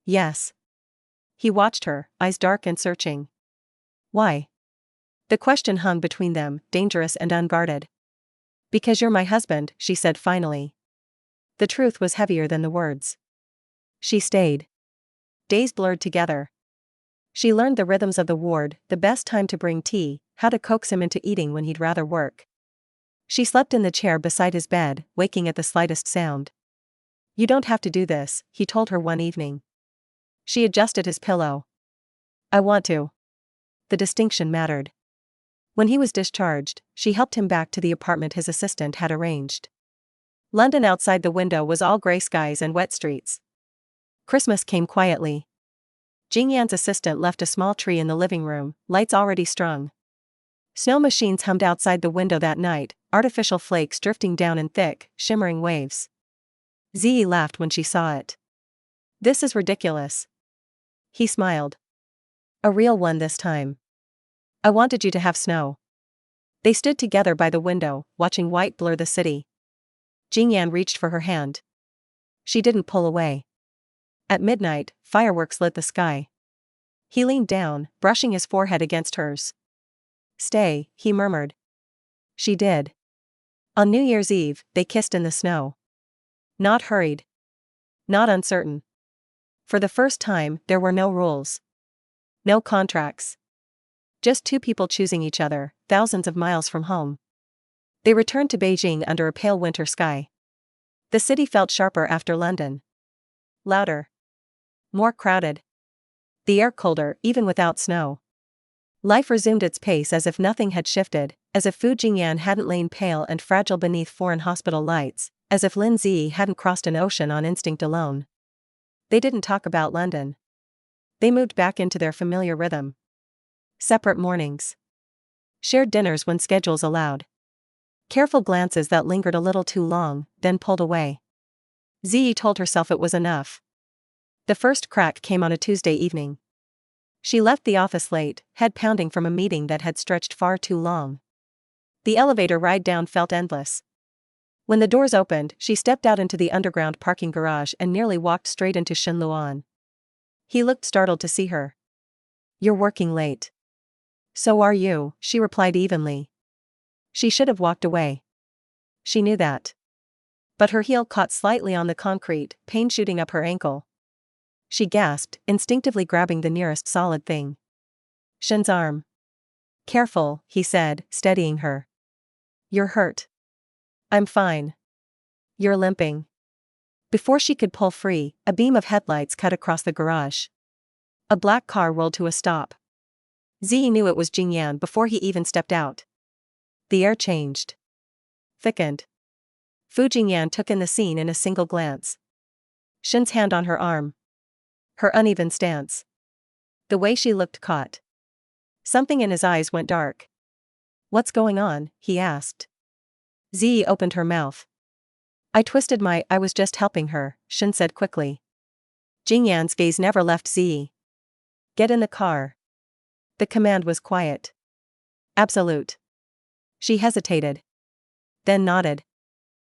Yes. He watched her, eyes dark and searching. Why? The question hung between them, dangerous and unguarded. Because you're my husband, she said finally. The truth was heavier than the words. She stayed. Days blurred together. She learned the rhythms of the ward, the best time to bring tea, how to coax him into eating when he'd rather work. She slept in the chair beside his bed, waking at the slightest sound. You don't have to do this, he told her one evening. She adjusted his pillow. I want to. The distinction mattered. When he was discharged, she helped him back to the apartment his assistant had arranged. London outside the window was all grey skies and wet streets. Christmas came quietly. Jingyan's assistant left a small tree in the living room, lights already strung. Snow machines hummed outside the window that night, artificial flakes drifting down in thick, shimmering waves. Zhiyi laughed when she saw it. This is ridiculous. He smiled. A real one this time. I wanted you to have snow. They stood together by the window, watching white blur the city. Jingyan reached for her hand. She didn't pull away. At midnight, fireworks lit the sky. He leaned down, brushing his forehead against hers. Stay, he murmured. She did. On New Year's Eve, they kissed in the snow. Not hurried. Not uncertain. For the first time, there were no rules. No contracts. Just two people choosing each other, thousands of miles from home. They returned to Beijing under a pale winter sky. The city felt sharper after London. Louder. More crowded. The air colder, even without snow. Life resumed its pace as if nothing had shifted, as if Fu Jingyan hadn't lain pale and fragile beneath foreign hospital lights, as if Lin Zhiyi hadn't crossed an ocean on instinct alone. They didn't talk about London. They moved back into their familiar rhythm. Separate mornings. Shared dinners when schedules allowed. Careful glances that lingered a little too long, then pulled away. Zhiyi told herself it was enough. The first crack came on a Tuesday evening. She left the office late, head pounding from a meeting that had stretched far too long. The elevator ride down felt endless. When the doors opened, she stepped out into the underground parking garage and nearly walked straight into Shen Luan. He looked startled to see her. "You're working late." "So are you," she replied evenly. She should have walked away. She knew that. But her heel caught slightly on the concrete, pain shooting up her ankle. She gasped, instinctively grabbing the nearest solid thing. Shen's arm. "Careful," he said, steadying her. "You're hurt." "I'm fine." "You're limping." Before she could pull free, a beam of headlights cut across the garage. A black car rolled to a stop. Zhiyi knew it was Jingyan before he even stepped out. The air changed. Thickened. Fu Jingyan took in the scene in a single glance. Shen's hand on her arm. Her uneven stance. The way she looked caught. Something in his eyes went dark. "What's going on?" he asked. Zhiyi opened her mouth. I was just helping her," Shen said quickly. Jingyan's gaze never left Zhiyi. "Get in the car." The command was quiet. Absolute. She hesitated. Then nodded.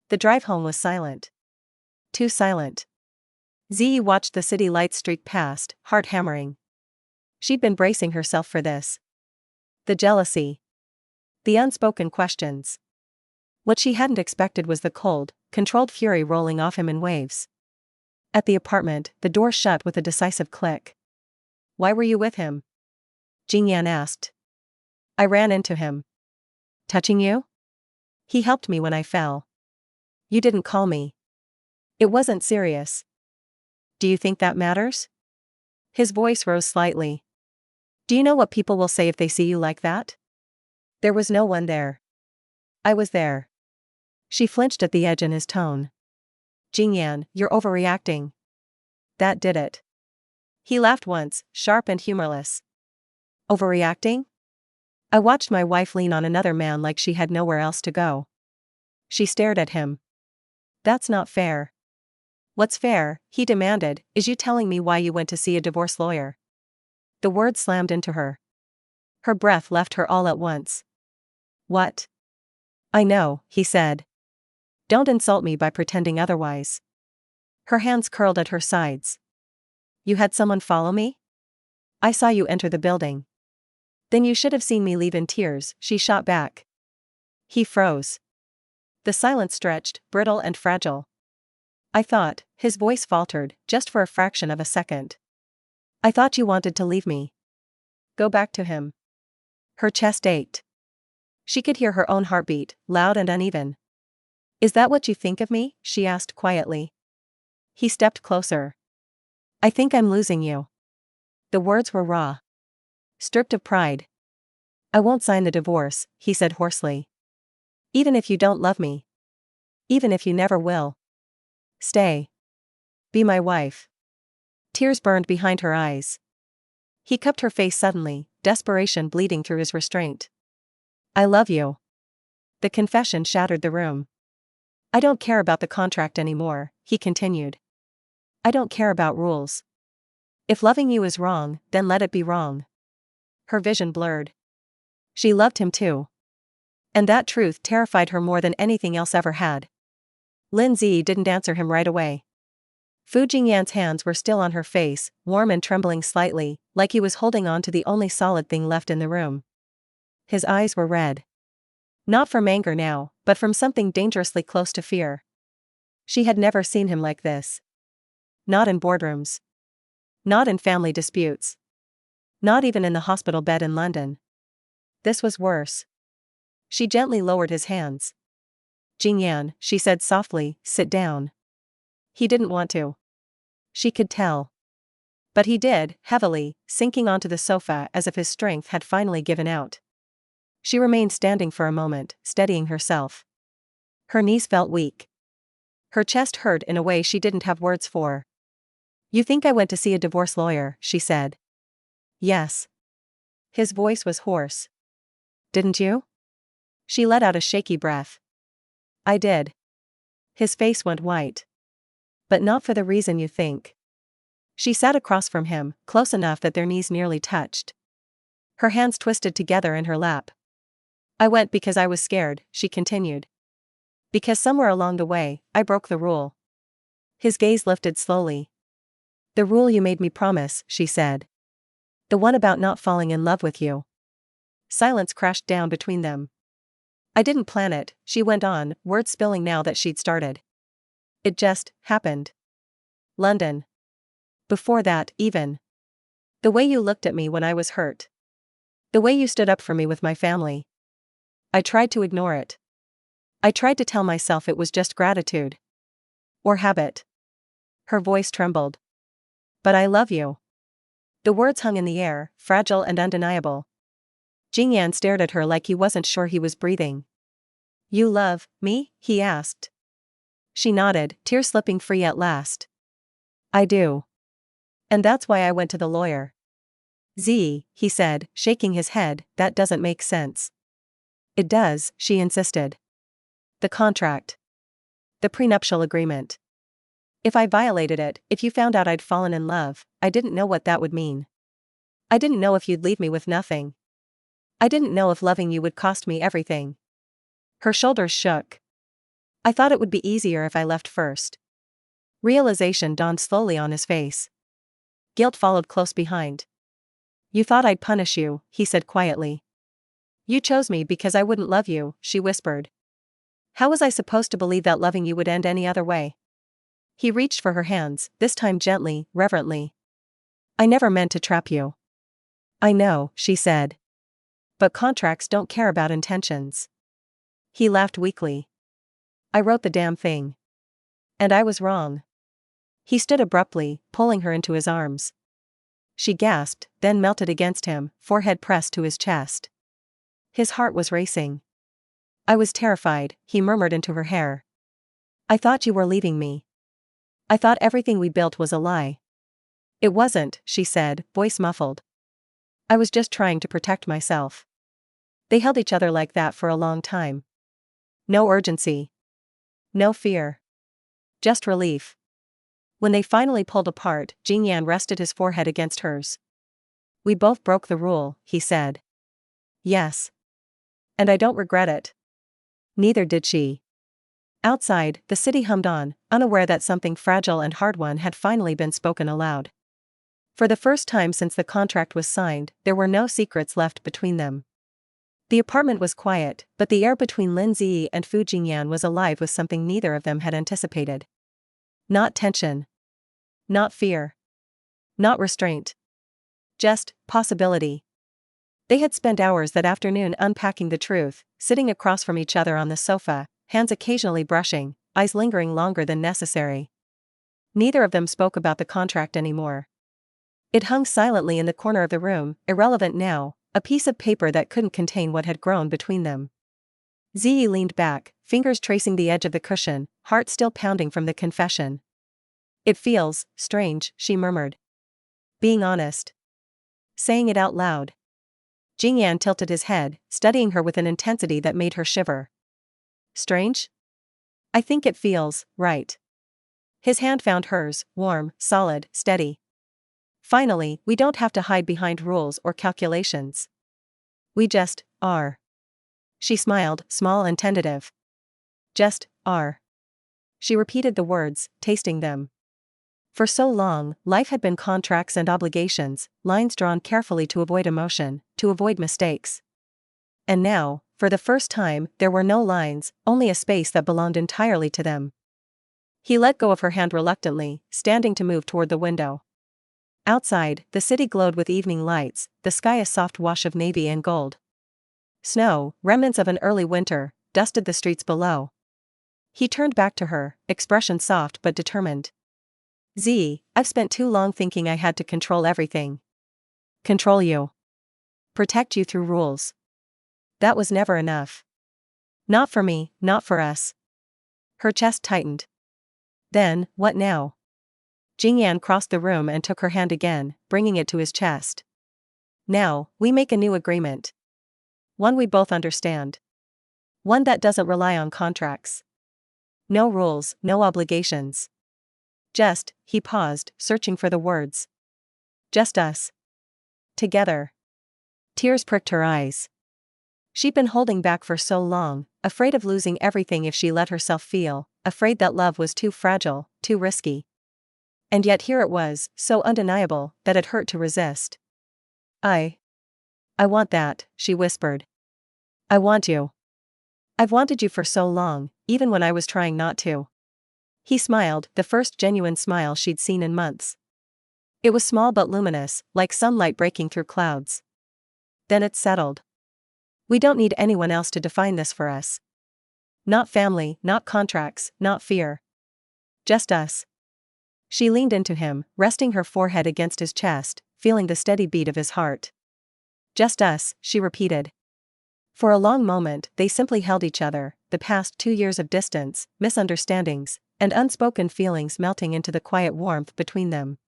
The drive home was silent. Too silent. Zhiyi watched the city lights streak past, heart hammering. She'd been bracing herself for this. The jealousy. The unspoken questions. What she hadn't expected was the cold, controlled fury rolling off him in waves. At the apartment, the door shut with a decisive click. "Why were you with him?" Jingyan asked. "I ran into him." "Touching you?" "He helped me when I fell." "You didn't call me." "It wasn't serious." "Do you think that matters?" His voice rose slightly. "Do you know what people will say if they see you like that?" There was no one there. "I was there." She flinched at the edge in his tone. "Jingyan, you're overreacting." That did it. He laughed once, sharp and humorless. "Overreacting?" "I watched my wife lean on another man like she had nowhere else to go." She stared at him. "That's not fair." "What's fair," he demanded, "is you telling me why you went to see a divorce lawyer." The word slammed into her. Her breath left her all at once. "What?" "I know," he said. "Don't insult me by pretending otherwise." Her hands curled at her sides. "You had someone follow me?" "I saw you enter the building." "Then you should have seen me leave in tears," she shot back. He froze. The silence stretched, brittle and fragile. "I thought," his voice faltered, just for a fraction of a second. "I thought you wanted to leave me." "Go back to him." Her chest ached. She could hear her own heartbeat, loud and uneven. "Is that what you think of me?" she asked quietly. He stepped closer. "I think I'm losing you." The words were raw. Stripped of pride. "I won't sign the divorce," he said hoarsely. "Even if you don't love me. Even if you never will. Stay. Be my wife." Tears burned behind her eyes. He cupped her face suddenly, desperation bleeding through his restraint. "I love you." The confession shattered the room. "I don't care about the contract anymore," he continued. "I don't care about rules. If loving you is wrong, then let it be wrong." Her vision blurred. She loved him too. And that truth terrified her more than anything else ever had. Lin Zhiyi didn't answer him right away. Fu Jingyan's hands were still on her face, warm and trembling slightly, like he was holding on to the only solid thing left in the room. His eyes were red. Not from anger now, but from something dangerously close to fear. She had never seen him like this. Not in boardrooms. Not in family disputes. Not even in the hospital bed in London. This was worse. She gently lowered his hands. "Jingyan," she said softly, "sit down." He didn't want to. She could tell. But he did, heavily, sinking onto the sofa as if his strength had finally given out. She remained standing for a moment, steadying herself. Her knees felt weak. Her chest hurt in a way she didn't have words for. "You think I went to see a divorce lawyer," she said. "Yes." His voice was hoarse. "Didn't you?" She let out a shaky breath. "I did." His face went white. "But not for the reason you think." She sat across from him, close enough that their knees nearly touched. Her hands twisted together in her lap. "I went because I was scared," she continued. Because somewhere along the way, I broke the rule. His gaze lifted slowly. The rule you made me promise, she said. The one about not falling in love with you. Silence crashed down between them. I didn't plan it, she went on, words spilling now that she'd started. It just happened. London. Before that, even. The way you looked at me when I was hurt. The way you stood up for me with my family. I tried to ignore it. I tried to tell myself it was just gratitude. Or habit. Her voice trembled. But I love you. The words hung in the air, fragile and undeniable. Jingyan stared at her like he wasn't sure he was breathing. You love me? He asked. She nodded, tears slipping free at last. I do. And that's why I went to the lawyer. Zhiyi, he said, shaking his head, that doesn't make sense. It does, she insisted. The contract. The prenuptial agreement. If I violated it, if you found out I'd fallen in love, I didn't know what that would mean. I didn't know if you'd leave me with nothing. I didn't know if loving you would cost me everything. Her shoulders shook. I thought it would be easier if I left first. Realization dawned slowly on his face. Guilt followed close behind. You thought I'd punish you, he said quietly. You chose me because I wouldn't love you, she whispered. How was I supposed to believe that loving you would end any other way? He reached for her hands, this time gently, reverently. I never meant to trap you. I know, she said. But contracts don't care about intentions. He laughed weakly. I wrote the damn thing. And I was wrong. He stood abruptly, pulling her into his arms. She gasped, then melted against him, forehead pressed to his chest. His heart was racing. I was terrified, he murmured into her hair. I thought you were leaving me. I thought everything we built was a lie. It wasn't, she said, voice muffled. I was just trying to protect myself. They held each other like that for a long time. No urgency. No fear. Just relief. When they finally pulled apart, Jingyan rested his forehead against hers. We both broke the rule, he said. Yes. And I don't regret it. Neither did she. Outside, the city hummed on, unaware that something fragile and hard-won had finally been spoken aloud. For the first time since the contract was signed, there were no secrets left between them. The apartment was quiet, but the air between Lin Zhiyi and Fu Jingyan was alive with something neither of them had anticipated. Not tension. Not fear. Not restraint. Just possibility. They had spent hours that afternoon unpacking the truth, sitting across from each other on the sofa, hands occasionally brushing, eyes lingering longer than necessary. Neither of them spoke about the contract anymore. It hung silently in the corner of the room, irrelevant now, a piece of paper that couldn't contain what had grown between them. Zhiyi leaned back, fingers tracing the edge of the cushion, heart still pounding from the confession. It feels strange, she murmured. Being honest. Saying it out loud. Jingyan tilted his head, studying her with an intensity that made her shiver. Strange? I think it feels right. His hand found hers, warm, solid, steady. Finally, we don't have to hide behind rules or calculations. We just are. She smiled, small and tentative. Just are. She repeated the words, tasting them. For so long, life had been contracts and obligations, lines drawn carefully to avoid emotion, to avoid mistakes. And now, for the first time, there were no lines, only a space that belonged entirely to them. He let go of her hand reluctantly, standing to move toward the window. Outside, the city glowed with evening lights, the sky a soft wash of navy and gold. Snow, remnants of an early winter, dusted the streets below. He turned back to her, expression soft but determined. Zhiyi, I've spent too long thinking I had to control everything. Control you. Protect you through rules. That was never enough. Not for me, not for us. Her chest tightened. Then, what now? Jingyan crossed the room and took her hand again, bringing it to his chest. Now, we make a new agreement. One we both understand. One that doesn't rely on contracts. No rules, no obligations. Just, he paused, searching for the words. Just us. Together. Tears pricked her eyes. She'd been holding back for so long, afraid of losing everything if she let herself feel, afraid that love was too fragile, too risky. And yet here it was, so undeniable, that it hurt to resist. I want that, she whispered. I want you. I've wanted you for so long, even when I was trying not to. He smiled, the first genuine smile she'd seen in months. It was small but luminous, like sunlight breaking through clouds. Then it settled. We don't need anyone else to define this for us. Not family, not contracts, not fear. Just us. She leaned into him, resting her forehead against his chest, feeling the steady beat of his heart. Just us, she repeated. For a long moment, they simply held each other, the past 2 years of distance, misunderstandings, and unspoken feelings melting into the quiet warmth between them.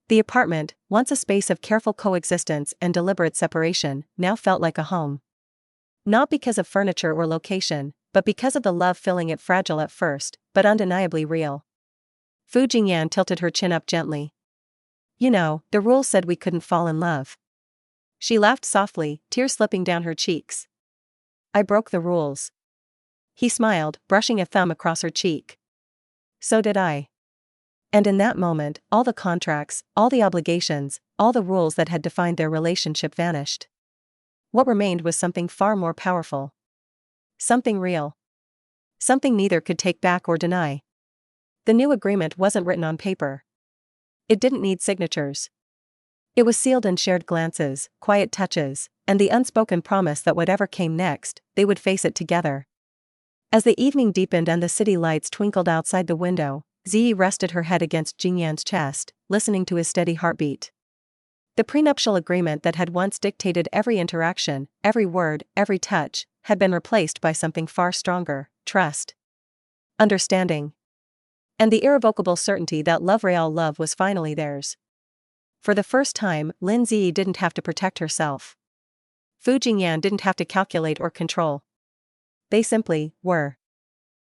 The apartment, once a space of careful coexistence and deliberate separation, now felt like a home. Not because of furniture or location, but because of the love filling it, fragile at first, but undeniably real. Fu Jingyan tilted her chin up gently. You know, the rules said we couldn't fall in love. She laughed softly, tears slipping down her cheeks. I broke the rules. He smiled, brushing a thumb across her cheek. So did I. And in that moment, all the contracts, all the obligations, all the rules that had defined their relationship vanished. What remained was something far more powerful. Something real. Something neither could take back or deny. The new agreement wasn't written on paper. It didn't need signatures. It was sealed in shared glances, quiet touches, and the unspoken promise that whatever came next, they would face it together. As the evening deepened and the city lights twinkled outside the window, Zhiyi rested her head against Jingyan's chest, listening to his steady heartbeat. The prenuptial agreement that had once dictated every interaction, every word, every touch, had been replaced by something far stronger: trust. Understanding. And the irrevocable certainty that real love was finally theirs. For the first time, Lin Zhiyi didn't have to protect herself. Fu Jingyan didn't have to calculate or control. They simply were.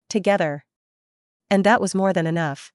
Together. And that was more than enough.